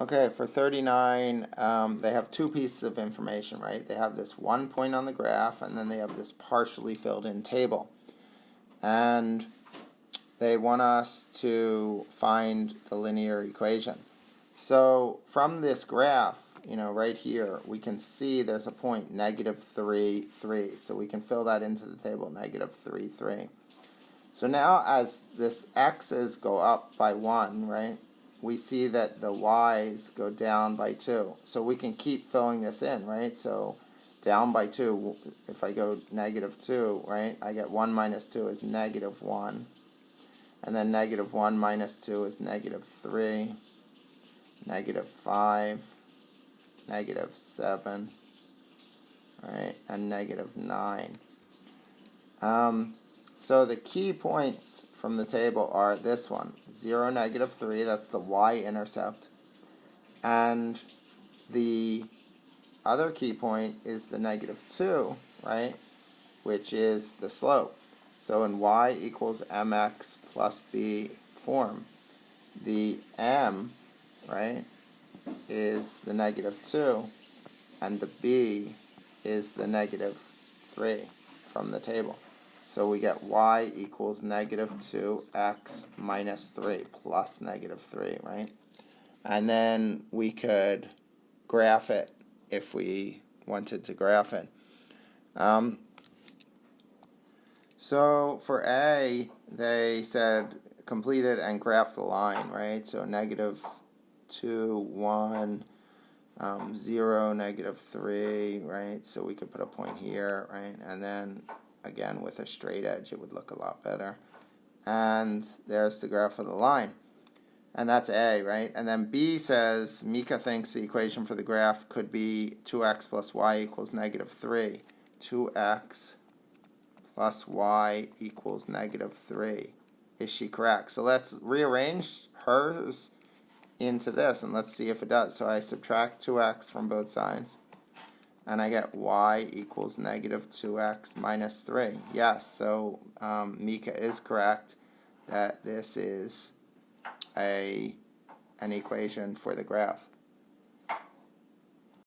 Okay, for 39, they have two pieces of information, right? They have this one point on the graph, and then they have this partially filled in table. And they want us to find the linear equation. So from this graph, right here, we can see there's a point, -3, 3. So we can fill that into the table, -3, 3. So now as this x's go up by 1, right, we see that the y's go down by 2. So we can keep filling this in, right? So down by 2, if I go -2, right, I get 1 minus 2 is -1. And then -1 minus 2 is -3, -5, -7, right, and -9. So the key points from the table are this one, 0, -3, that's the y-intercept. And the other key point is the -2, right, which is the slope. So in y equals mx plus b form, the m, right, is the -2, and the b is the -3 from the table. So we get y equals -2x minus 3 plus -3, right? And then we could graph it if we wanted to graph it. So for A, they said complete it and graph the line, right? So -2, 1, 0, -3, right? So we could put a point here, right? And then again with a straight edge it would look a lot better. And there's the graph of the line. And that's A, right? And then B says Mika thinks the equation for the graph could be 2x plus y equals -3. 2x plus y equals -3. Is she correct? So let's rearrange hers into this and let's see if it does. So I subtract 2x from both sides and I get y equals -2x minus 3. Yes, so Mika is correct that this is an equation for the graph.